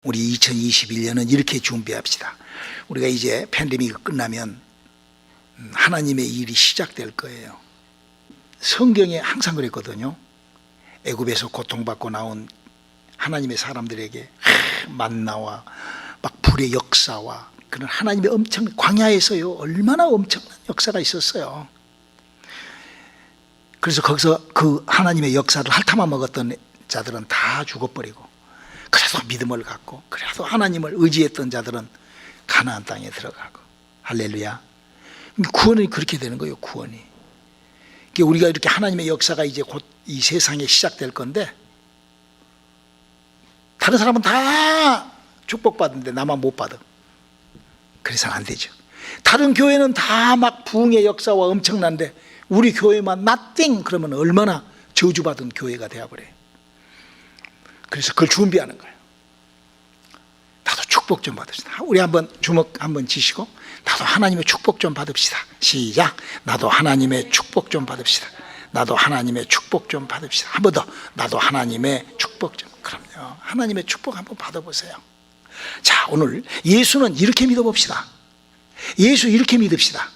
우리 2021년은 이렇게 준비합시다. 우리가 이제 팬데믹이 끝나면 하나님의 일이 시작될 거예요. 성경에 항상 그랬거든요. 애굽에서 고통받고 나온 하나님의 사람들에게 만나와 막 불의 역사와 그런 하나님의 광야에서요 얼마나 엄청난 역사가 있었어요. 그래서 거기서 그 하나님의 역사를 핥아만 먹었던 자들은 다 죽어버리고, 그래도 믿음을 갖고 그래도 하나님을 의지했던 자들은 가나안 땅에 들어가고, 할렐루야. 구원이 그렇게 되는 거예요. 구원이. 우리가 이렇게 하나님의 역사가 이제 곧 이 세상에 시작될 건데, 다른 사람은 다 축복받는데 나만 못 받아. 그래서는 안 되죠. 다른 교회는 다 막 부흥의 역사와 엄청난데 우리 교회만 nothing 그러면 얼마나 저주받은 교회가 되어버려요. 그래서 그걸 준비하는 거예요. 나도 축복 좀 받읍시다. 우리 한번 주먹 한번 지시고 나도 하나님의 축복 좀 받읍시다. 시작. 나도 하나님의 축복 좀 받읍시다. 나도 하나님의 축복 좀 받읍시다. 한 번 더. 나도 하나님의 축복 좀. 그럼요. 하나님의 축복 한번 받아보세요. 자, 오늘 예수는 이렇게 믿어봅시다. 예수 이렇게 믿읍시다.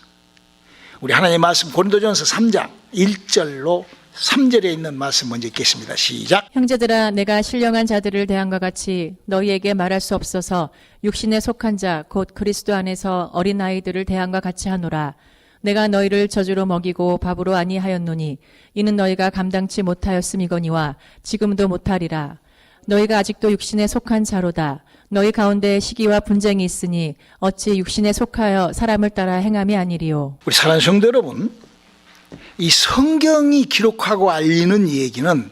우리 하나님의 말씀 고린도전서 3장 1절로 3절에 있는 말씀 먼저 읽겠습니다. 시작. 형제들아, 내가 신령한 자들을 대함과 같이 너희에게 말할 수 없어서 육신에 속한 자 곧 그리스도 안에서 어린아이들을 대함과 같이 하노라. 내가 너희를 저주로 먹이고 밥으로 아니하였노니 이는 너희가 감당치 못하였음이거니와 지금도 못하리라. 너희가 아직도 육신에 속한 자로다. 너희 가운데 시기와 분쟁이 있으니 어찌 육신에 속하여 사람을 따라 행함이 아니리요. 우리 사랑하는 성도 여러분, 이 성경이 기록하고 알리는 얘기는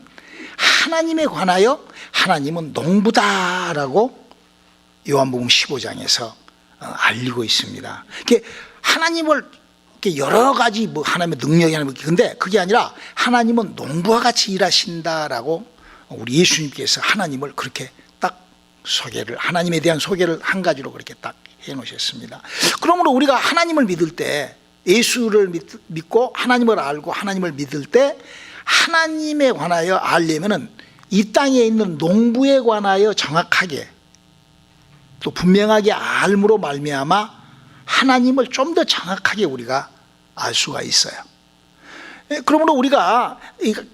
하나님에 관하여 하나님은 농부다라고 요한복음 15장에서 알리고 있습니다. 하나님을 여러 가지 뭐 하나님의 능력이 하는 근데 그게 아니라 하나님은 농부와 같이 일하신다라고 우리 예수님께서 하나님을 그렇게 딱 소개를, 하나님에 대한 소개를 한 가지로 그렇게 딱 해놓으셨습니다. 그러므로 우리가 하나님을 믿을 때, 예수를 믿고 하나님을 알고 하나님을 믿을 때 하나님에 관하여 알려면은 이 땅에 있는 농부에 관하여 정확하게 또 분명하게 알므로 말미암아 하나님을 좀 더 정확하게 우리가 알 수가 있어요. 그러므로 우리가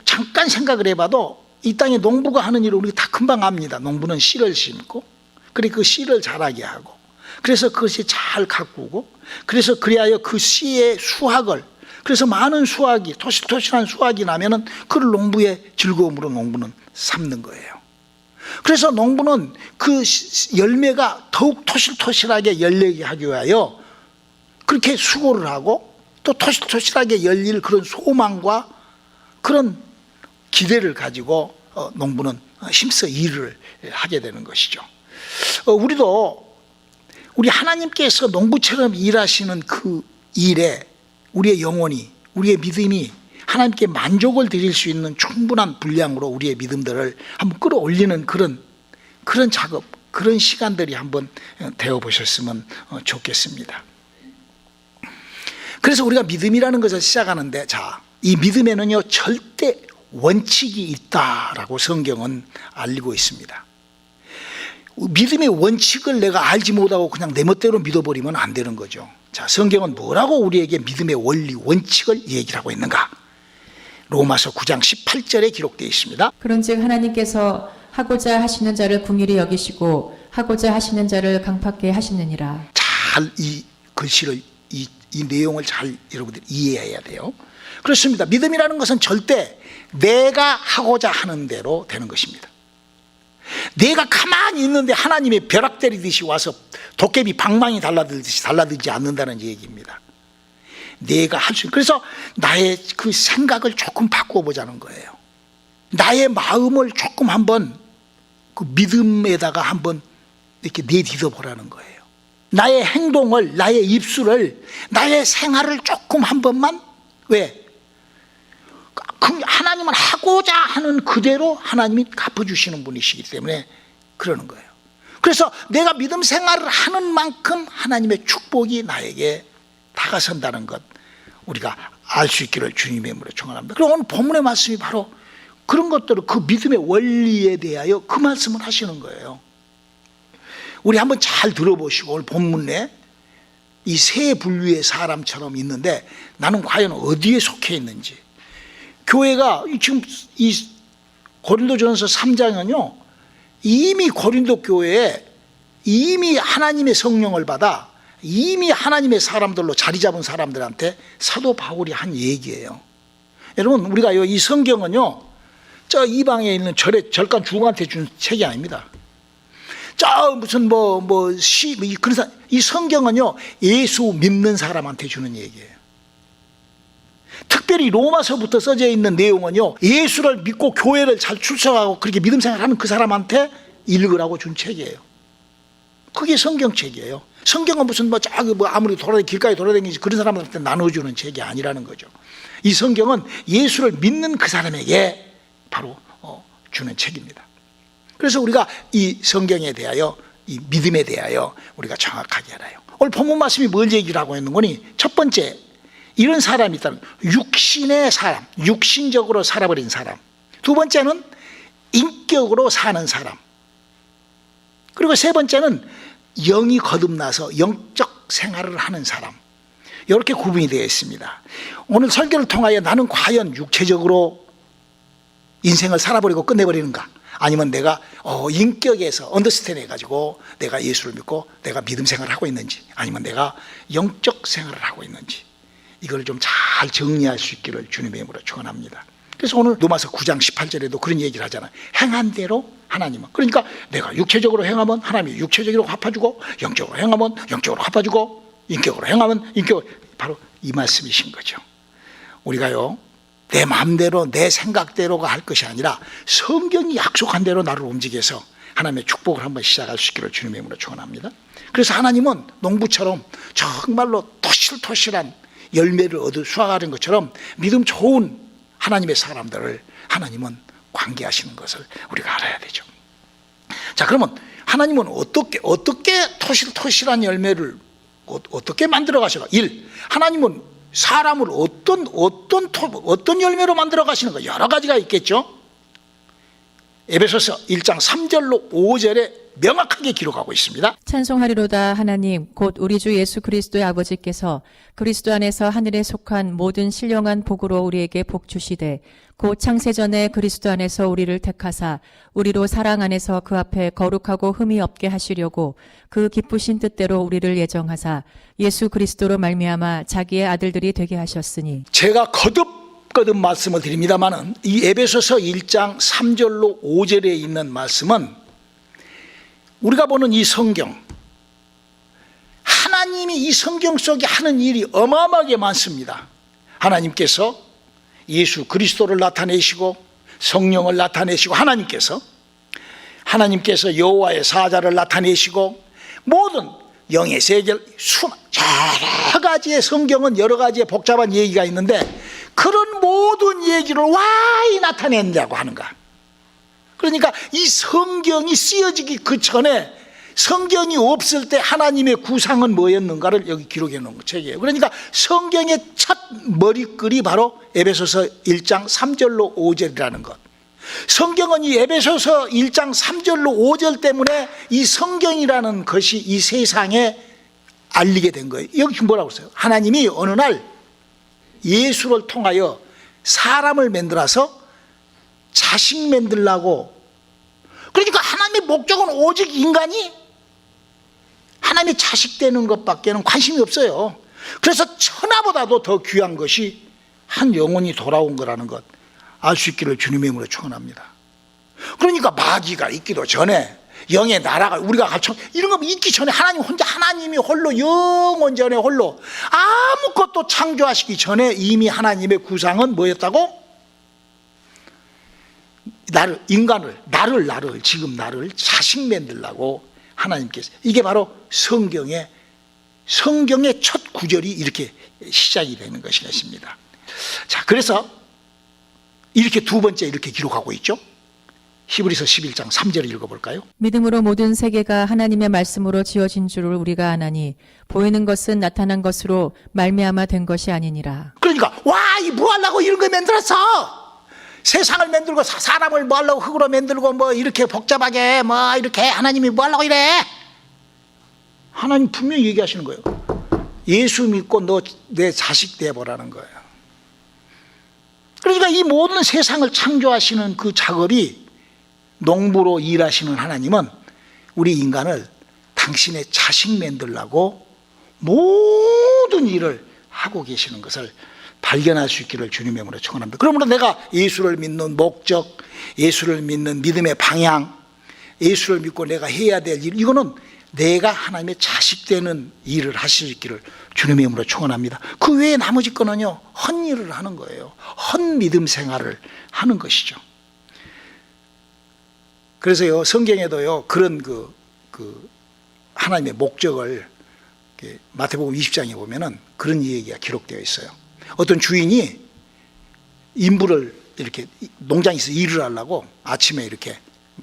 잠깐 생각을 해봐도 이 땅에 농부가 하는 일을 우리가 다 금방 압니다. 농부는 씨를 심고, 그리고 그 씨를 자라게 하고, 그래서 그것이 잘 가꾸고, 그래서 그리하여 그 씨의 수확을, 그래서 많은 수확이, 토실토실한 수확이 나면은 그를 농부의 즐거움으로 농부는 삼는 거예요. 그래서 농부는 그 열매가 더욱 토실토실하게 열리게 하기 위하여 그렇게 수고를 하고 또 토실토실하게 열릴 그런 소망과 그런 기대를 가지고 농부는 힘써 일을 하게 되는 것이죠. 우리 하나님께서 농부처럼 일하시는 그 일에 우리의 영혼이, 우리의 믿음이 하나님께 만족을 드릴 수 있는 충분한 분량으로 우리의 믿음들을 한번 끌어올리는 그런 작업, 그런 시간들이 한번 되어보셨으면 좋겠습니다. 그래서 우리가 믿음이라는 것을 시작하는데, 자, 이 믿음에는요 절대 원칙이 있다라고 성경은 알리고 있습니다. 믿음의 원칙을 내가 알지 못하고 그냥 내 멋대로 믿어버리면 안 되는 거죠. 자, 성경은 뭐라고 우리에게 믿음의 원리, 원칙을 얘기를 하고 있는가? 로마서 9장 18절에 기록되어 있습니다. 그런즉 하나님께서 하고자 하시는 자를 긍휼히 여기시고 하고자 하시는 자를 강팍게 하시느니라. 잘 이 글씨를, 이 내용을 잘 여러분들이 이해해야 돼요. 그렇습니다. 믿음이라는 것은 절대 내가 하고자 하는 대로 되는 것입니다. 내가 가만히 있는데 하나님의 벼락 때리듯이 와서 도깨비 방망이 달라들듯이 달라들지 않는다는 얘기입니다. 내가 할 수 있는, 그래서 나의 그 생각을 조금 바꾸어 보자는 거예요. 나의 마음을 조금 한번 그 믿음에다가 한번 이렇게 내딛어 보라는 거예요. 나의 행동을, 나의 입술을, 나의 생활을 조금 한 번만, 왜? 하나님은 하고자 하는 그대로 하나님이 갚아주시는 분이시기 때문에 그러는 거예요. 그래서 내가 믿음 생활을 하는 만큼 하나님의 축복이 나에게 다가선다는 것, 우리가 알 수 있기를 주님의 이름으로 축원합니다. 그럼 오늘 본문의 말씀이 바로 그런 것들을, 그 믿음의 원리에 대하여 그 말씀을 하시는 거예요. 우리 한번 잘 들어보시고 오늘 본문에 이 세 분류의 사람처럼 있는데 나는 과연 어디에 속해 있는지. 교회가 지금 이 고린도전서 3장은요 이미 고린도 교회에 이미 하나님의 성령을 받아 이미 하나님의 사람들로 자리 잡은 사람들한테 사도 바울이 한 얘기예요. 여러분, 우리가 이 성경은요 저 이방에 있는 절간 주공한테 준 책이 아닙니다. 저 무슨 그런 사람, 이 성경은요 예수 믿는 사람한테 주는 얘기예요. 특별히 로마서부터 써져 있는 내용은요 예수를 믿고 교회를 잘 출석하고 그렇게 믿음 생활하는 그 사람한테 읽으라고 준 책이에요. 그게 성경책이에요. 성경은 무슨 아무리 길가에 돌아다니지 그런 사람한테 나눠주는 책이 아니라는 거죠. 이 성경은 예수를 믿는 그 사람에게 바로 주는 책입니다. 그래서 우리가 이 성경에 대하여 이 믿음에 대하여 우리가 정확하게 알아요. 오늘 본문 말씀이 뭘 얘기를 하고 있는 거니? 첫 번째, 이런 사람이 있다는 육신의 사람, 육신적으로 살아버린 사람. 두 번째는 인격으로 사는 사람. 그리고 세 번째는 영이 거듭나서 영적 생활을 하는 사람. 이렇게 구분이 되어 있습니다. 오늘 설교를 통하여 나는 과연 육체적으로 인생을 살아버리고 끝내버리는가? 아니면 내가 인격에서 언더스탠드 해가지고 내가 예수를 믿고 내가 믿음 생활을 하고 있는지, 아니면 내가 영적 생활을 하고 있는지, 이걸 좀 잘 정리할 수 있기를 주님의 이름으로 축원합니다. 그래서 오늘 로마서 9장 18절에도 그런 얘기를 하잖아요. 행한 대로 하나님은, 그러니까 내가 육체적으로 행하면 하나님이 육체적으로 갚아주고, 영적으로 행하면 영적으로 갚아주고, 인격으로 행하면 인격으로, 바로 이 말씀이신 거죠. 우리가요 내 마음대로 내 생각대로가 할 것이 아니라 성경이 약속한 대로 나를 움직여서 하나님의 축복을 한번 시작할 수 있기를 주님의 이름으로 축원합니다. 그래서 하나님은 농부처럼 정말로 토실토실한 열매를 수확하는 것처럼 믿음 좋은 하나님의 사람들을 하나님은 관계하시는 것을 우리가 알아야 되죠. 자, 그러면 하나님은 어떻게 토실토실한 열매를 어떻게 만들어 가시나? 1. 하나님은 사람을 어떤 열매로 만들어 가시는 가 여러 가지가 있겠죠. 에베소서 1장 3절로 5절에 명확하게 기록하고 있습니다. 찬송하리로다 하나님 곧 우리 주 예수 그리스도의 아버지께서 그리스도 안에서 하늘에 속한 모든 신령한 복으로 우리에게 복 주시되 곧 창세전에 그리스도 안에서 우리를 택하사 우리로 사랑 안에서 그 앞에 거룩하고 흠이 없게 하시려고 그 기쁘신 뜻대로 우리를 예정하사 예수 그리스도로 말미암아 자기의 아들들이 되게 하셨으니. 제가 거듭 말씀을 드립니다마는 이 에베소서 1장 3절로 5절에 있는 말씀은 우리가 보는 이 성경, 하나님이 이 성경 속에 하는 일이 어마어마하게 많습니다. 하나님께서 예수 그리스도를 나타내시고 성령을 나타내시고, 하나님께서 여호와의 사자를 나타내시고, 모든 영의 세계, 여러 가지의 성경은 여러 가지의 복잡한 얘기가 있는데 그런 모든 얘기를 와이 나타낸다고 하는가. 그러니까 이 성경이 쓰여지기 그 전에, 성경이 없을 때 하나님의 구상은 뭐였는가를 여기 기록해 놓은 책이에요. 그러니까 성경의 첫 머리글이 바로 에베소서 1장 3절로 5절이라는 것. 성경은 이 에베소서 1장 3절로 5절 때문에 이 성경이라는 것이 이 세상에 알리게 된 거예요. 여기 뭐라고 써요? 하나님이 어느 날 예수를 통하여 사람을 만들어서 자식 만들라고. 그러니까 하나님의 목적은 오직 인간이 하나님의 자식 되는 것밖에는 관심이 없어요. 그래서 천하보다도 더 귀한 것이 한 영혼이 돌아온 거라는 것 알 수 있기를 주님의 이름으로 축원합니다. 그러니까 마귀가 있기도 전에, 영의 나라가 우리가 이런 거 있기 전에 하나님 혼자, 하나님이 홀로 영원전에 홀로 아무것도 창조하시기 전에 이미 하나님의 구상은 뭐였다고? 나를 지금 나를 자식 만들라고 하나님께서. 이게 바로 성경의 첫 구절이 이렇게 시작이 되는 것이었습니다. 자, 그래서 이렇게 두 번째 이렇게 기록하고 있죠. 히브리서 11장 3절을 읽어볼까요? 믿음으로 모든 세계가 하나님의 말씀으로 지어진 줄을 우리가 아나니 보이는 것은 나타난 것으로 말미암아 된 것이 아니니라. 그러니까 이 뭐 하려고 이런 거 만들었어? 세상을 만들고 사람을 뭐 하려고 흙으로 만들고 뭐 이렇게 복잡하게 뭐 이렇게 하나님이 뭐 하려고 이래? 하나님 분명히 얘기하시는 거예요. 예수 믿고 너 내 자식 돼보라는 거예요. 그러니까 이 모든 세상을 창조하시는 그 작업이 농부로 일하시는 하나님은 우리 인간을 당신의 자식 만들라고 모든 일을 하고 계시는 것을 발견할 수 있기를 주님의 이름으로 축원합니다. 그러므로 내가 예수를 믿는 목적, 예수를 믿는 믿음의 방향, 예수를 믿고 내가 해야 될 일, 이거는 내가 하나님의 자식 되는 일을 하실 수 있기를 주님의 이름으로 축원합니다. 그 외에 나머지 거는요, 헛일을 하는 거예요. 헛믿음 생활을 하는 것이죠. 그래서요, 성경에도요, 그런 하나님의 목적을 마태복음 20장에 보면은 그런 얘기가 기록되어 있어요. 어떤 주인이 인부를 이렇게 농장에서 일을 하려고 아침에 이렇게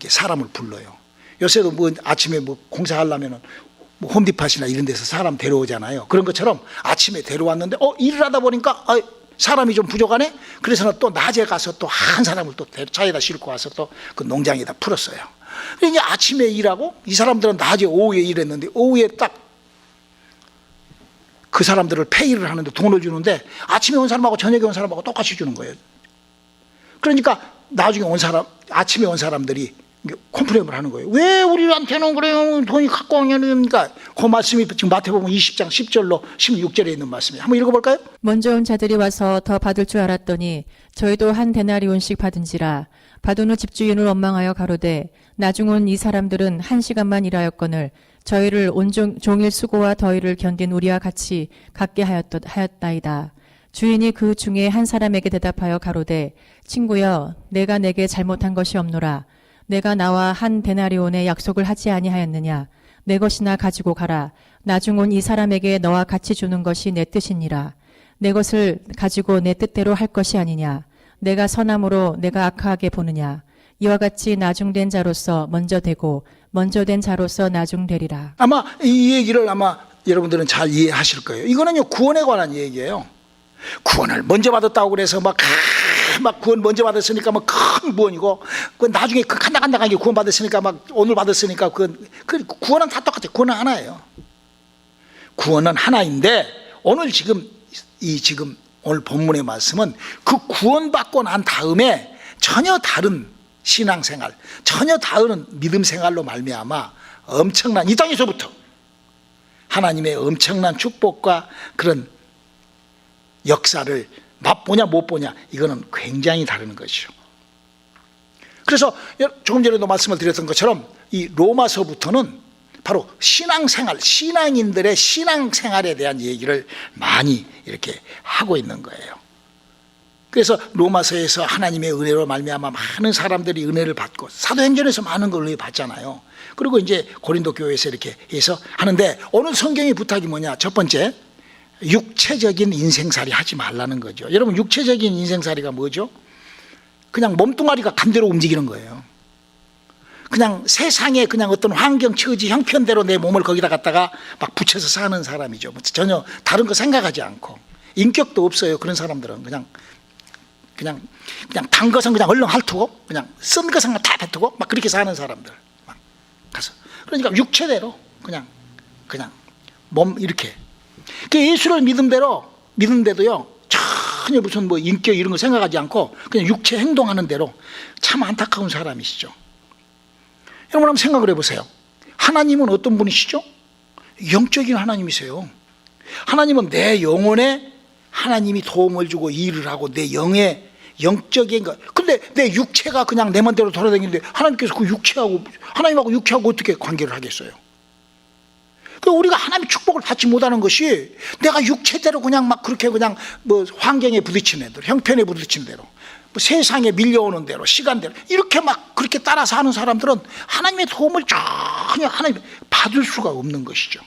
사람을 불러요. 요새도 뭐 아침에 뭐 공사하려면은 뭐 홈디팟이나 이런 데서 사람 데려오잖아요. 그런 것처럼 아침에 데려왔는데 일을 하다 보니까 사람이 좀 부족하네. 그래서 또 낮에 가서 또 한 사람을 또 차에다 싣고 와서 또 그 농장에다 풀었어요. 이제 아침에 일하고 이 사람들은 낮에 오후에 일했는데 오후에 딱 그 사람들을 페이를 하는데 돈을 주는데 아침에 온 사람하고 저녁에 온 사람하고 똑같이 주는 거예요. 그러니까 나중에 아침에 온 사람들이 컴플레인을 하는 거예요. 왜 우리한테는 그래요? 돈이 갖고 오냐니까. 그 말씀이 지금 마태복음 20장 10절로 16절에 있는 말씀이에요. 한번 읽어볼까요? 먼저 온 자들이 와서 더 받을 줄 알았더니 저희도 한 데나리온씩 받은지라. 받은 후 집주인을 원망하여 가로되 나중 온 이 사람들은 1시간만 일하였거늘 저희를 종일 수고와 더위를 견딘 우리와 같이 갖게 하였다이다. 주인이 그 중에 한 사람에게 대답하여 가로되 친구여 내가 내게 잘못한 것이 없노라. 내가 나와 한 데나리온의 약속을 하지 아니하였느냐. 내 것이나 가지고 가라. 나중 온 이 사람에게 너와 같이 주는 것이 내 뜻이니라. 내 것을 가지고 내 뜻대로 할 것이 아니냐. 내가 선함으로 내가 악하게 보느냐. 이와 같이 나중된 자로서 먼저 되고 먼저 된 자로서 나중되리라. 아마 이 얘기를 아마 여러분들은 잘 이해하실 거예요. 이거는요, 구원에 관한 얘기예요. 구원을 먼저 받았다고 그래서 막 구원 먼저 받았으니까 막 큰 구원이고, 그 나중에 간당간당하게 구원 받았으니까 막 오늘 받았으니까 그 구원은 다 똑같아요. 구원은 하나예요. 구원은 하나인데 오늘 지금 오늘 본문의 말씀은 그 구원받고 난 다음에 전혀 다른 신앙생활, 전혀 다른 믿음 생활로 말미암아 엄청난 이 땅에서부터 하나님의 엄청난 축복과 그런 역사를 맛보냐 못 보냐, 이거는 굉장히 다른 것이죠. 그래서 조금 전에도 말씀을 드렸던 것처럼 이 로마서부터는 바로 신앙생활, 신앙인들의 신앙생활에 대한 얘기를 많이 이렇게 하고 있는 거예요. 그래서 로마서에서 하나님의 은혜로 말미암아 많은 사람들이 은혜를 받고, 사도행전에서 많은 걸 은혜 받잖아요. 그리고 이제 고린도 교회에서 이렇게 해서 하는데, 오늘 성경의 부탁이 뭐냐? 첫 번째, 육체적인 인생살이 하지 말라는 거죠. 여러분, 육체적인 인생살이가 뭐죠? 그냥 몸뚱아리가 감대로 움직이는 거예요. 그냥 세상에 그냥 어떤 환경, 처지, 형편대로 내 몸을 거기다 갖다가 막 붙여서 사는 사람이죠. 전혀 다른 거 생각하지 않고. 인격도 없어요. 그런 사람들은 그냥 단 것은 그냥 얼른 핥고, 그냥 쓴 것은 다 뱉고 막 그렇게 사는 사람들 막 가서. 그러니까 육체대로 그냥 몸 이렇게. 그 예수를 믿는데도요, 전혀 무슨 뭐 인격 이런 거 생각하지 않고 그냥 육체 행동하는 대로. 참 안타까운 사람이시죠. 여러분 한번 생각을 해보세요. 하나님은 어떤 분이시죠? 영적인 하나님이세요. 하나님은 내 영혼에 하나님이 도움을 주고 일을 하고 내 영의 영적인 것. 근데 내 육체가 그냥 내 맘대로 돌아다니는데 하나님께서 그 하나님하고 육체하고 어떻게 관계를 하겠어요? 우리가 하나님의 축복을 받지 못하는 것이, 내가 육체대로 그냥 막 그렇게 그냥 뭐 환경에 부딪히는 대로, 형편에 부딪히는 대로, 뭐 세상에 밀려오는 대로, 시간대로 이렇게 막 그렇게 따라서 하는 사람들은 하나님의 도움을 전혀 하나님 받을 수가 없는 것이죠.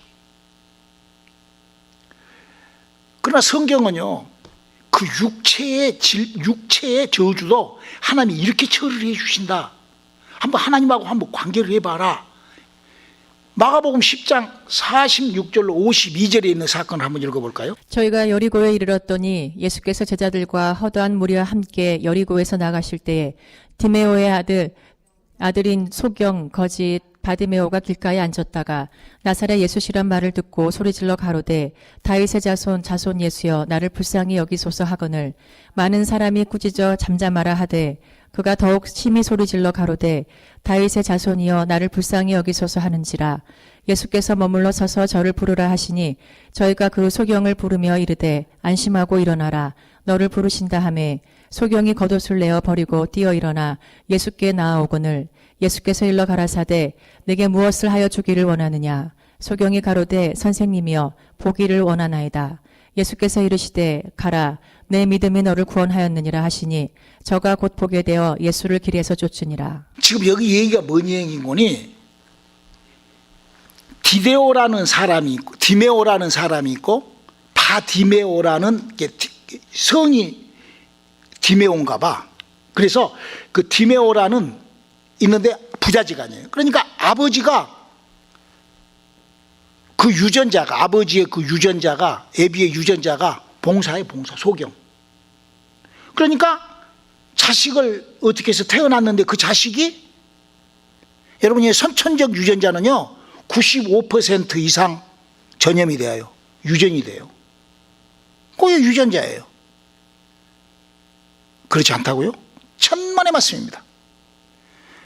그러나 성경은요, 그 육체의 저주도 하나님이 이렇게 처리를 해주신다. 한번 하나님하고 한번 관계를 해봐라. 마가복음 10장 46절로 52절에 있는 사건을 한번 읽어볼까요? 저희가 여리고에 이르렀더니 예수께서 제자들과 허다한 무리와 함께 여리고에서 나가실 때에 디메오의 아들인 소경, 거짓, 바디메오가 길가에 앉았다가 나사렛 예수시란 말을 듣고 소리질러 가로되 다윗의 자손 예수여 나를 불쌍히 여기소서 하거늘 많은 사람이 꾸짖어 잠잠하라 하되 그가 더욱 심히 소리질러 가로되 다윗의 자손이여 나를 불쌍히 여기소서 하는지라. 예수께서 머물러 서서 저를 부르라 하시니 저희가 그 소경을 부르며 이르되 안심하고 일어나라 너를 부르신다 하매 소경이 겉옷을 내어 버리고 뛰어 일어나 예수께 나아오거늘 예수께서 일러 가라사대 내게 무엇을 하여 주기를 원하느냐. 소경이 가로되 선생님이여 보기를 원하나이다. 예수께서 이르시되 가라 내 믿음이 너를 구원하였느니라 하시니 저가 곧 보게 되어 예수를 길에서 쫓으니라. 지금 여기 얘기가 뭔 얘기인 거니? 디데오라는 사람이 있고 디메오라는 사람이 있고 바디메오라는 성이 디메오인가 봐. 그래서 그 디메오라는 있는데 부자지간이에요. 그러니까 아버지가 그 유전자가 아버지의 그 유전자가 애비의 유전자가 봉사예요. 봉사 소경. 그러니까 자식을 어떻게 해서 태어났는데 그 자식이 여러분이 선천적 유전자는요 95% 이상 전염이 돼요. 유전이 돼요. 그게 유전자예요. 그렇지 않다고요? 천만의 말씀입니다.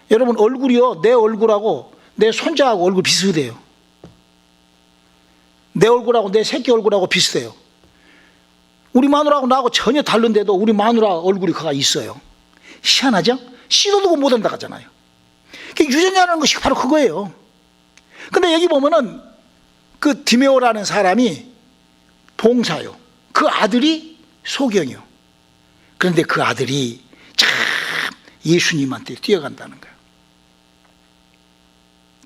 여러분 얼굴이요 내 얼굴하고 내 손자하고 얼굴 비슷해요. 내 얼굴하고 내 새끼 얼굴하고 비슷해요. 우리 마누라하고 나하고 전혀 다른데도 우리 마누라 얼굴이 그가 있어요. 희한하죠? 씨도 못 한다 하잖아요. 유전자라는 것이 바로 그거예요. 근데 여기 보면은 그 디메오라는 사람이 봉사요. 그 아들이 소경이요. 그런데 그 아들이 참 예수님한테 뛰어간다는 거예요.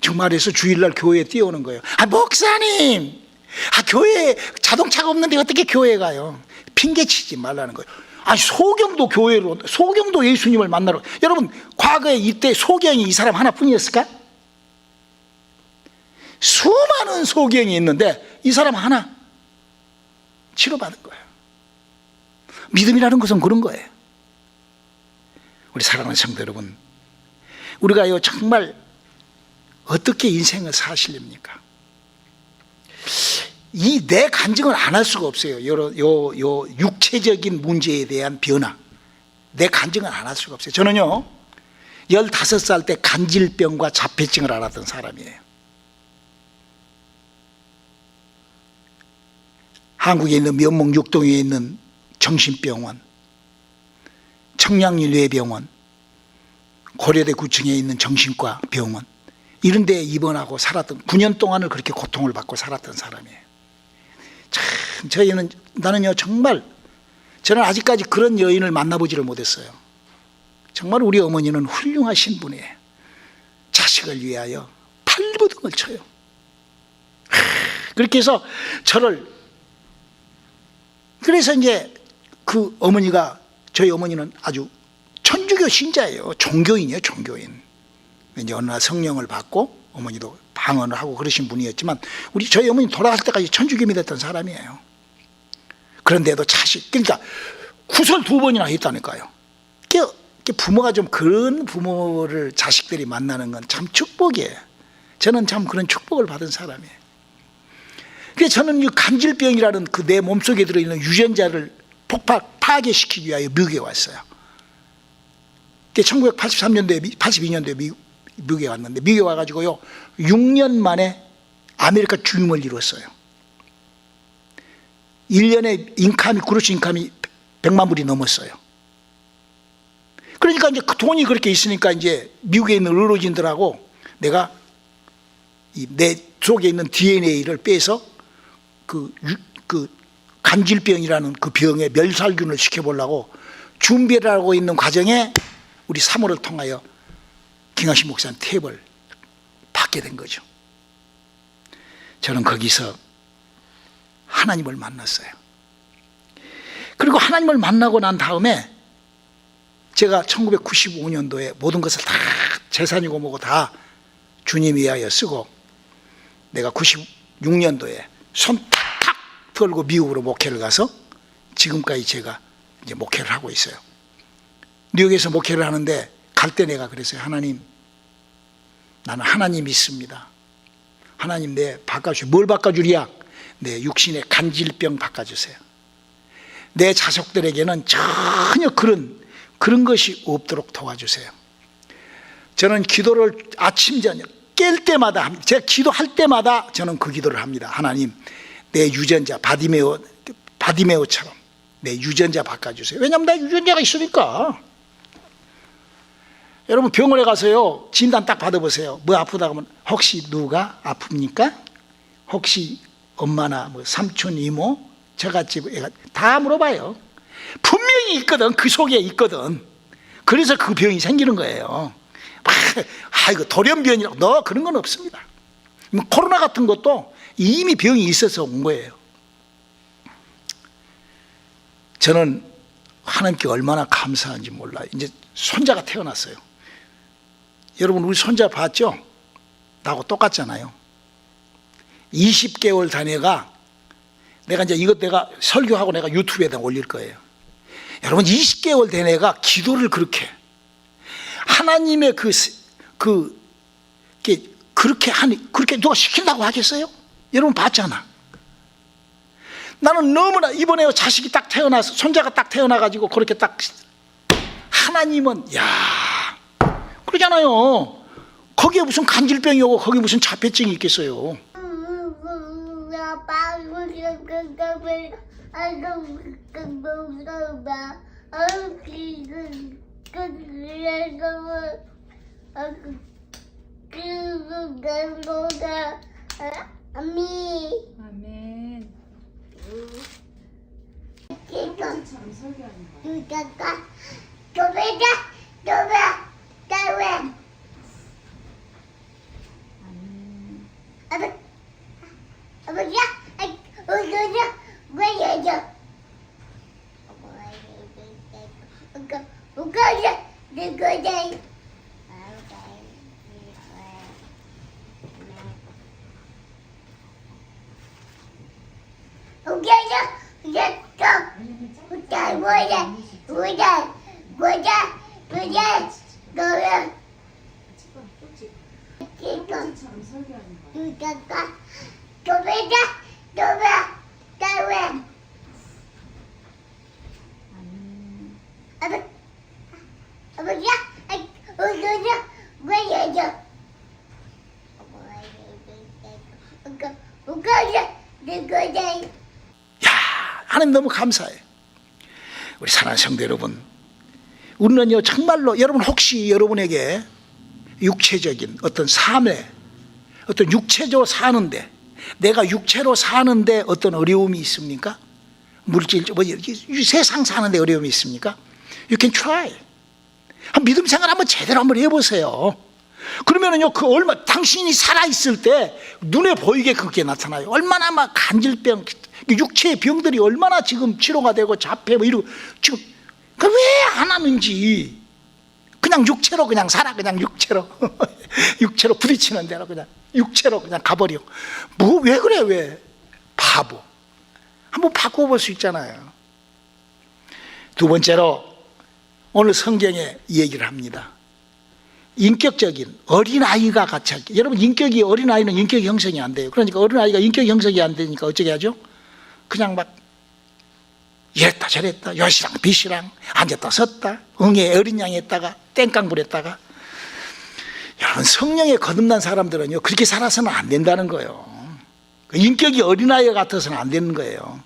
주말에서 주일날 교회에 뛰어오는 거예요. 목사님! 교회에 자동차가 없는데 어떻게 교회에 가요? 핑계치지 말라는 거예요. 소경도 예수님을 만나러. 여러분, 과거에 이때 소경이 이 사람 하나뿐이었을까? 수많은 소경이 있는데 이 사람 하나 치료받은 거예요. 믿음이라는 것은 그런 거예요. 우리 사랑하는 성도 여러분, 우리가요 정말 어떻게 인생을 사시렵니까? 이 내 간증을 안 할 수가 없어요. 요 육체적인 문제에 대한 변화, 내 간증을 안 할 수가 없어요. 저는요 15살 때 간질병과 자폐증을 앓았던 사람이에요. 한국에 있는 면목 육동에 있는 정신병원, 청량리뇌병원, 고려대 구청에 있는 정신과 병원 이런 데에 입원하고 살았던 9년 동안을 그렇게 고통을 받고 살았던 사람이에요. 참 나는요 정말 저는 아직까지 그런 여인을 만나보지를 못했어요. 정말 우리 어머니는 훌륭하신 분이에요. 자식을 위하여 발버둥을 쳐요. 그렇게 해서 그래서 이제 그 어머니가, 저희 어머니는 아주 천주교 신자예요. 종교인이에요, 종교인. 이제 어느 날 성령을 받고 어머니도 방언을 하고 그러신 분이었지만 저희 어머니 돌아갈 때까지 천주교 믿었던 사람이에요. 그런데도 그러니까 구설 2번이나 했다니까요. 부모가 좀 그런 부모를 자식들이 만나는 건 참 축복이에요. 저는 참 그런 축복을 받은 사람이에요. 그래서 저는 이 간질병이라는 그 내 몸속에 들어있는 유전자를 파괴시키기 위하여 미국에 왔어요. 1983년도에 82년도에 미국에 왔는데, 미국에 와가지고요 6년 만에 아메리카 주임을 이뤘어요. 1년에 그로스 인컴이 100만 불이 넘었어요. 그러니까 이제 그 돈이 그렇게 있으니까 이제 미국에 있는 의료진들하고 내가 내 속에 있는 DNA를 빼서 그 간질병이라는 그 병에 멸살균을 시켜보려고 준비를 하고 있는 과정에 우리 사모를 통하여 김학신 목사님 탭을 받게 된 거죠. 저는 거기서 하나님을 만났어요. 그리고 하나님을 만나고 난 다음에 제가 1995년도에 모든 것을 다 재산이고 뭐고 다 주님 위하여 쓰고 내가 96년도에 손 탁탁 털고 미국으로 목회를 가서 지금까지 제가 이제 목회를 하고 있어요. 뉴욕에서 목회를 하는데 갈 때 내가 그랬어요. 하나님, 나는 하나님 믿습니다. 하나님 내 바꿔주세요. 뭘 바꿔주랴? 내 육신의 간질병 바꿔주세요. 내 자식들에게는 전혀 그런 것이 없도록 도와주세요. 저는 기도를 아침 저녁 깰 때마다, 제가 기도할 때마다 저는 그 기도를 합니다. 하나님, 내 유전자 바디메오처럼 내 유전자 바꿔주세요. 왜냐하면 나 유전자가 있으니까. 여러분 병원에 가서요 진단 딱 받아보세요. 뭐 아프다고 하면 혹시 누가 아픕니까? 혹시 엄마나 뭐 삼촌, 이모, 저같이 애가 다 물어봐요. 분명히 있거든. 그 속에 있거든. 그래서 그 병이 생기는 거예요. 이거 돌연변이라고 너 그런 건 없습니다. 코로나 같은 것도 이미 병이 있어서 온 거예요. 저는 하나님께 얼마나 감사한지 몰라요. 이제 손자가 태어났어요. 여러분 우리 손자 봤죠? 나하고 똑같잖아요. 20개월 된 애가 내가 설교하고 내가 유튜브에다 올릴 거예요. 여러분 20개월 된 애가 기도를 그렇게 하나님의 그렇게 누가 시킨다고 하겠어요? 여러분 봤잖아. 나는 너무나 이번에 자식이 딱 태어나서 손자가 딱 태어나가지고 그렇게 딱 하나님은 그러잖아요. 거기에 무슨 간질병이 오고 거기에 무슨 자폐증이 있겠어요. 아멘. 하나님 너무 감사해요. 우리 사랑하는 성도 여러분, 우리는요 정말로 여러분 혹시 여러분에게 육체적인 어떤 삶에 어떤 육체적으로 사는데 내가 육체로 사는데 어떤 어려움이 있습니까? 물질적 세상 사는데 어려움이 있습니까? You can try. 믿음 생활 한번 제대로 한번 해보세요. 그러면은요 당신이 살아있을 때 눈에 보이게 그게 나타나요. 얼마나 막 간질병 육체의 병들이 얼마나 지금 치료가 되고 자폐 뭐 이러고 지금 왜 안 하는지 그냥 육체로 그냥 살아. 그냥 육체로 육체로 부딪히는 대로 그냥 육체로 그냥 가버려. 뭐 왜 그래? 왜 바보. 한번 바꿔볼 수 있잖아요. 두 번째로 오늘 성경에 이 얘기를 합니다. 인격적인 어린아이가 같이 할게요. 여러분 인격이 어린아이는 인격 형성이 안 돼요. 그러니까 어린아이가 인격 형성이 안 되니까 어떻게 하죠? 그냥 막 이랬다 저랬다 요시랑 비시랑 앉았다 섰다 응애 어린 양이 했다가 땡깡 부렸다가. 여러분 성령에 거듭난 사람들은요 그렇게 살아서는 안 된다는 거예요. 인격이 어린아이 같아서는 안 되는 거예요.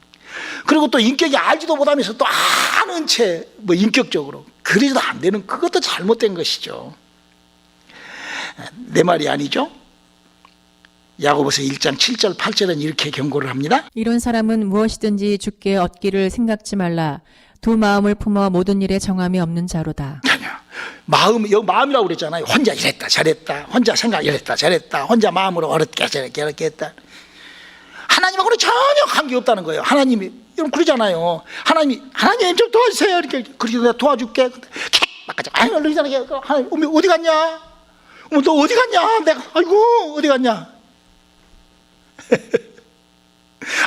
그리고 또 인격이 알지도 못하면서 또 아는 채 뭐 인격적으로 그래도 안 되는, 그것도 잘못된 것이죠. 내 말이 아니죠. 야고보서 1장 7절 8절은 이렇게 경고를 합니다. 이런 사람은 무엇이든지 주께 얻기를 생각지 말라. 두 마음을 품어 모든 일에 정함이 없는 자로다. 여기 마음이라고 그랬잖아요. 혼자 이랬다 저랬다, 혼자 생각 이랬다 저랬다, 혼자 마음으로 어렵게 저렇게 했다. 하나님하고는 전혀 관계없다는 거예요. 하나님이 여러분 그러잖아요. 하나님 좀 도와주세요. 이렇게 그렇게 내가 도와줄게. 캬, 아유 하나님 어디 갔냐? 너 어디 갔냐? 내가 아이고 어디 갔냐?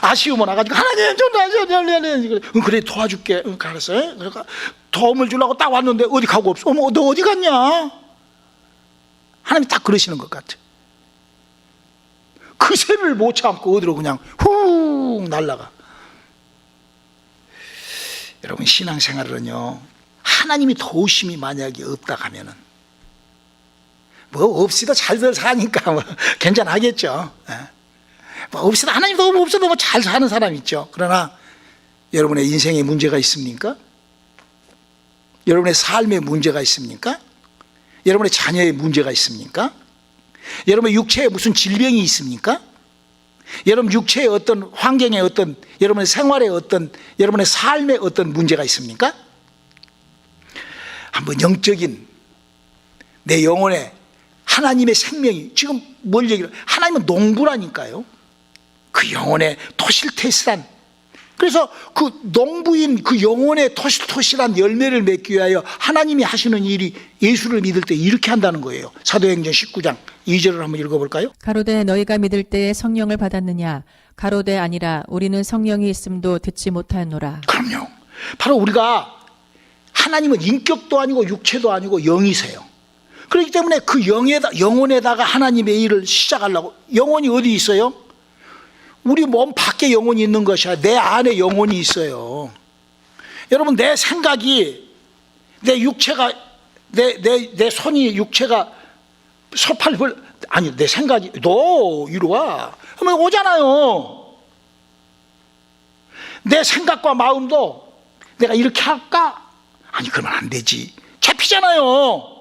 아쉬움은 와가지고 하나님 좀 도와줘. 그래 도와줄게. 알았어. 그러니까 도움을 주려고 딱 왔는데 어디 가고 없어. 어머 너 어디 갔냐? 하나님이 딱 그러시는 것 같아요. 그 세를 못 참고 어디로 그냥 훅 날아가. 여러분, 신앙생활은요, 하나님이 도우심이 만약에 없다 하면은 뭐 없이도 잘들 사니까 뭐 괜찮하겠죠. 뭐 없이도, 하나님도 없어도 뭐 잘 사는 사람 있죠. 그러나 여러분의 인생에 문제가 있습니까? 여러분의 삶에 문제가 있습니까? 여러분의 자녀에 문제가 있습니까? 여러분의 육체에 무슨 질병이 있습니까? 여러분 육체의 어떤 환경에 어떤, 여러분의 생활에 어떤, 여러분의 삶에 어떤 문제가 있습니까? 한번 영적인 내 영혼에 하나님의 생명이, 지금 뭘 얘기를, 하나님은 농부라니까요. 그 영혼의 토실토실한, 그래서 그 농부인 그 영혼의 토실토실한 열매를 맺기 위하여 하나님이 하시는 일이, 예수를 믿을 때 이렇게 한다는 거예요. 사도행전 19장 2절을 한번 읽어볼까요? 가로되 너희가 믿을 때에 성령을 받았느냐? 가로되 아니라 우리는 성령이 있음도 듣지 못하노라. 그럼요. 바로 우리가, 하나님은 인격도 아니고 육체도 아니고 영이세요. 그렇기 때문에 그 영혼에다가 하나님의 일을 시작하려고, 영혼이 어디 있어요? 우리 몸 밖에 영혼이 있는 것이야. 내 안에 영혼이 있어요. 여러분, 내 생각이, 내 육체가, 내 손이, 육체가 소팔벌, 아니, 내 생각이, 너 이리 와 하면 오잖아요. 내 생각과 마음도 내가 이렇게 할까? 아니, 그러면 안 되지. 잡히잖아요.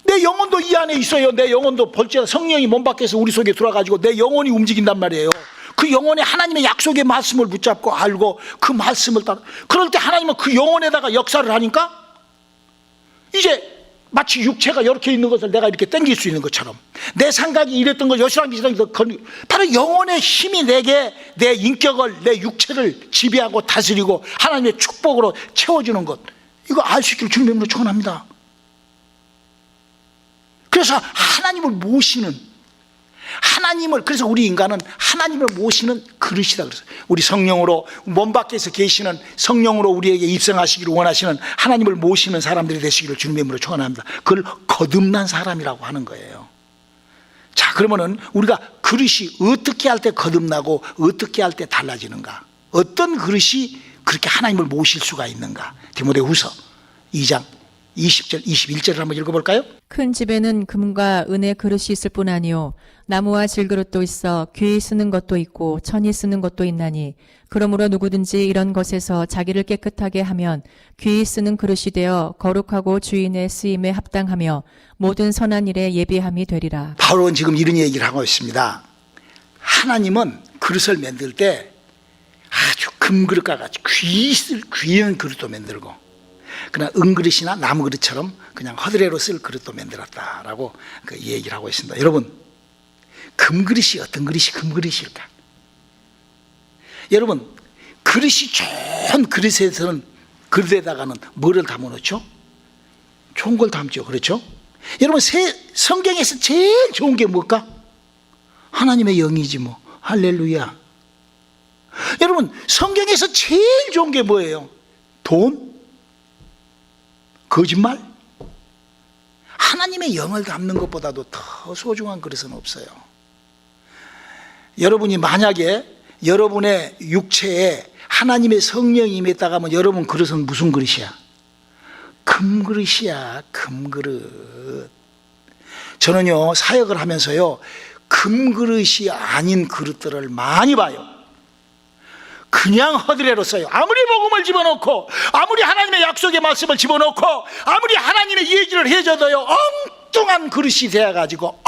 내 영혼도 이 안에 있어요. 내 영혼도 벌써 성령이 몸 밖에서 우리 속에 들어가지고 내 영혼이 움직인단 말이에요. 그 영혼에 하나님의 약속의 말씀을 붙잡고 알고 그 말씀을 따라, 그럴 때 하나님은 그 영혼에다가 역사를 하니까 이제 마치 육체가 이렇게 있는 것을 내가 이렇게 당길 수 있는 것처럼, 내 생각이 이랬던 걸 여시랑 비시랑, 바로 영혼의 힘이 내게 내 인격을, 내 육체를 지배하고 다스리고 하나님의 축복으로 채워주는 것, 이거 알 수 있기를 주님의 이름으로 축원합니다. 그래서 하나님을 모시는, 하나님을, 그래서 우리 인간은 하나님을 모시는 그릇이다 그랬어요. 우리 성령으로, 몸 밖에서 계시는 성령으로 우리에게 입성하시기를 원하시는 하나님을 모시는 사람들이 되시기를 주님의 이름으로 축원합니다. 그걸 거듭난 사람이라고 하는 거예요. 자, 그러면은 우리가 그릇이 어떻게 할 때 거듭나고 어떻게 할 때 달라지는가, 어떤 그릇이 그렇게 하나님을 모실 수가 있는가. 디모데후서 2장 20절 21절을 한번 읽어볼까요? 큰 집에는 금과 은의 그릇이 있을 뿐 아니요 나무와 질그릇도 있어 귀히 쓰는 것도 있고 천히 쓰는 것도 있나니, 그러므로 누구든지 이런 것에서 자기를 깨끗하게 하면 귀히 쓰는 그릇이 되어 거룩하고 주인의 쓰임에 합당하며 모든 선한 일에 예비함이 되리라. 바울은 지금 이런 얘기를 하고 있습니다. 하나님은 그릇을 만들 때 아주 금그릇과 같이 귀한 그릇도 만들고, 그냥 은그릇이나 나무그릇처럼 그냥 허드레로 쓸 그릇도 만들었다라고 그 얘기를 하고 있습니다. 여러분, 금그릇이 어떤 그릇이 금그릇일까? 여러분, 그릇이 좋은 그릇에서는, 그릇에다가는 뭐를 담아놓죠? 좋은 걸 담죠. 그렇죠? 여러분, 성경에서 제일 좋은 게 뭘까? 하나님의 영이지 뭐. 할렐루야. 여러분, 성경에서 제일 좋은 게 뭐예요? 돈? 거짓말? 하나님의 영을 담는 것보다도 더 소중한 그릇은 없어요. 여러분이 만약에 여러분의 육체에 하나님의 성령이 임했다가 하면 여러분 그릇은 무슨 그릇이야? 금그릇이야. 금그릇. 저는요, 사역을 하면서요, 금그릇이 아닌 그릇들을 많이 봐요. 그냥 허드레로 써요. 아무리 복음을 집어넣고, 아무리 하나님의 약속의 말씀을 집어넣고, 아무리 하나님의 얘기를 해줘도요, 엉뚱한 그릇이 되어가지고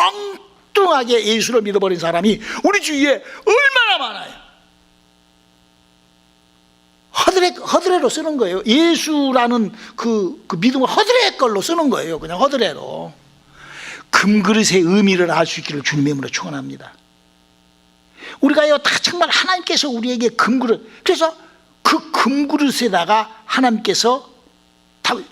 엉뚱하게 예수를 믿어버린 사람이 우리 주위에 얼마나 많아요. 허드레로 쓰는 거예요. 예수라는 그 믿음을 허드레 걸로 쓰는 거예요. 그냥 허드레로. 금그릇의 의미를 알 수 있기를 주님의 이름으로 축원합니다. 우리가요, 다 정말 하나님께서 우리에게 금그릇, 그래서 그 금그릇에다가 하나님께서,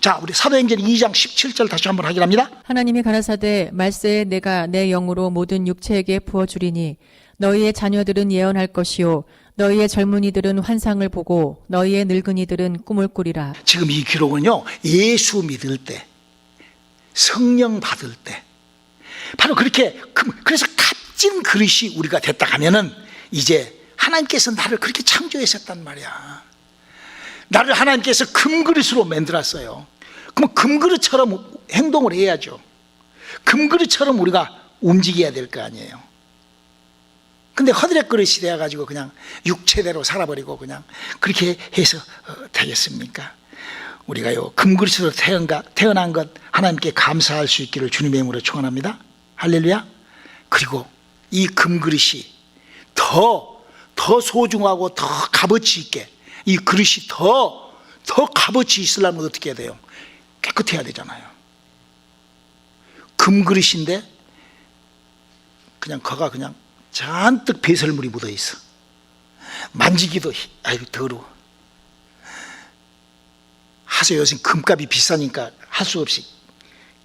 자, 우리 사도행전 2장 17절 다시 한번 확인합니다. 하나님이 가라사대 말세에 내가 내 영으로 모든 육체에게 부어주리니 너희의 자녀들은 예언할 것이요 너희의 젊은이들은 환상을 보고 너희의 늙은이들은 꿈을 꾸리라. 지금 이 기록은요, 예수 믿을 때 성령 받을 때 바로 그렇게 그래서 값진 그릇이 우리가 됐다 하면은 이제 하나님께서 나를 그렇게 창조하셨단 말이야. 나를 하나님께서 금그릇으로 만들었어요. 그럼 금그릇처럼 행동을 해야죠. 금그릇처럼 우리가 움직여야 될 거 아니에요. 근데 허드렛 그릇이 되어가지고 그냥 육체대로 살아버리고 그냥 그렇게 해서 되겠습니까? 우리가요 금그릇으로 태어난 것 하나님께 감사할 수 있기를 주님의 이름으로 축원합니다. 할렐루야. 그리고 이 금그릇이 더 소중하고 더 값어치 있게 이 그릇이 더 값어치 있으려면 어떻게 해야 돼요? 깨끗해야 되잖아요. 금그릇인데 그냥 거가 그냥 잔뜩 배설물이 묻어 있어. 만지기도 아이고 더러워. 하세요. 요즘 금값이 비싸니까 할 수 없이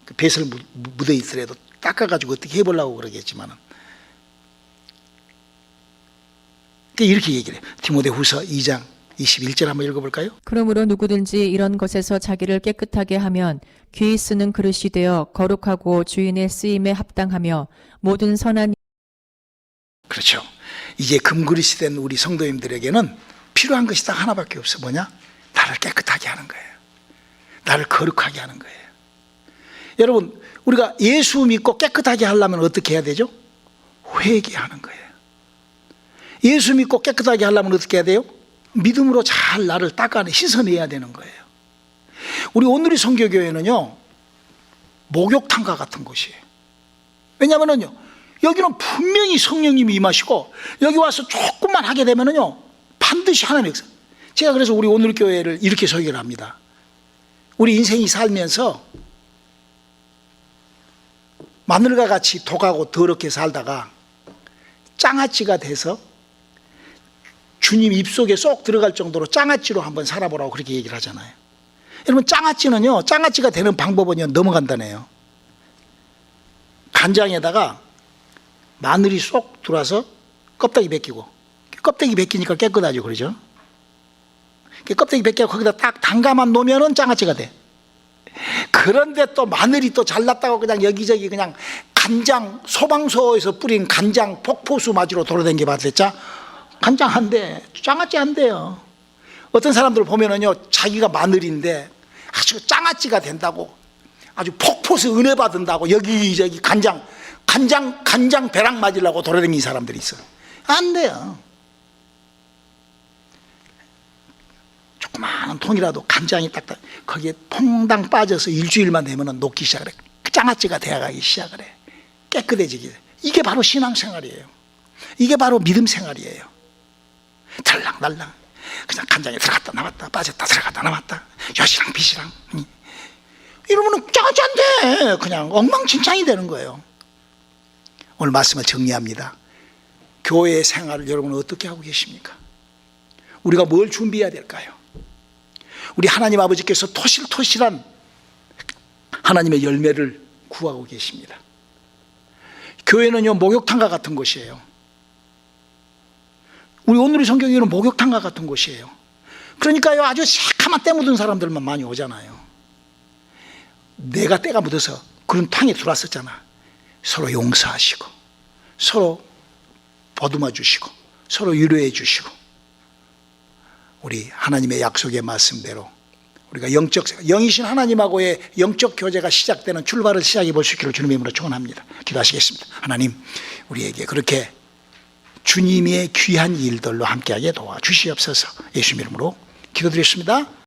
그 배설 묻어 있더라도 닦아가지고 어떻게 해보려고 그러겠지만은 이렇게 얘기를 해요. 디모데후서 2장 21절 한번 읽어볼까요? 그러므로 누구든지 이런 것에서 자기를 깨끗하게 하면 귀히 쓰는 그릇이 되어 거룩하고 주인의 쓰임에 합당하며 모든 선한 그렇죠. 이제 금그릇이 된 우리 성도님들에게는 필요한 것이 딱 하나밖에 없어. 뭐냐? 나를 깨끗하게 하는 거예요. 나를 거룩하게 하는 거예요. 여러분, 우리가 예수 믿고 깨끗하게 하려면 어떻게 해야 되죠? 회개하는 거예요. 예수 믿고 깨끗하게 하려면 어떻게 해야 돼요? 믿음으로 잘 나를 씻어내야 되는 거예요. 우리 오늘의 선교교회는요 목욕탕과 같은 곳이에요. 왜냐하면요 여기는 분명히 성령님이 임하시고 여기 와서 조금만 하게 되면요 반드시 하나님 역사. 제가 그래서 우리 오늘 교회를 이렇게 설교를 합니다. 우리 인생이 살면서 마늘과 같이 독하고 더럽게 살다가 장아찌가 돼서 주님 입속에 쏙 들어갈 정도로 장아찌로 한번 살아보라고 그렇게 얘기를 하잖아요. 여러분 장아찌는요 장아찌가 되는 방법은요 너무 간단해요. 간장에다가 마늘이 쏙 들어와서 껍데기 벗기고 껍데기 벗기니까 깨끗하죠. 그러죠? 껍데기 벗기고 거기다 딱 담가만 놓으면은 장아찌가 돼. 그런데 또 마늘이 또 잘났다고 그냥 여기저기 그냥 간장 소방서에서 뿌린 간장 폭포수 맞으러 돌아다니게 봤댔자 간장 안 돼. 장아찌 안 돼요. 어떤 사람들 보면은요 자기가 마늘인데 아주 장아찌가 된다고 아주 폭포수 은혜 받은다고 여기저기 간장 배랑 맞으려고 돌아다니는 사람들이 있어요. 안 돼요. 조그마한 통이라도 간장이 딱딱 거기에 퐁당 빠져서 일주일만 되면 녹기 시작을 해. 장아찌가 되어가기 시작을 해. 깨끗해지기. 이게 바로 신앙생활이에요. 이게 바로 믿음생활이에요. 달랑달랑 그냥 간장에 들어갔다 나왔다 빠졌다 들어갔다 나왔다 여시랑 빛이랑 이러면 장아찌 안 돼. 그냥 엉망진창이 되는 거예요. 오늘 말씀을 정리합니다. 교회 생활을 여러분은 어떻게 하고 계십니까? 우리가 뭘 준비해야 될까요? 우리 하나님 아버지께서 토실토실한 하나님의 열매를 구하고 계십니다. 교회는요 목욕탕과 같은 곳이에요. 우리 오늘의 성경에는 목욕탕과 같은 곳이에요. 그러니까요 아주 새카만 때 묻은 사람들만 많이 오잖아요. 내가 때가 묻어서 그런 탕에 들어왔었잖아. 서로 용서하시고 서로 보듬어 주시고 서로 위로해 주시고 우리 하나님의 약속의 말씀대로 우리가 영이신 하나님하고의 영적 교제가 시작되는 출발을 시작해 볼 수 있기를 주님의 이름으로 축원합니다. 기도하시겠습니다. 하나님 우리에게 그렇게 주님의 귀한 일들로 함께하게 도와주시옵소서. 예수님 이름으로 기도드렸습니다.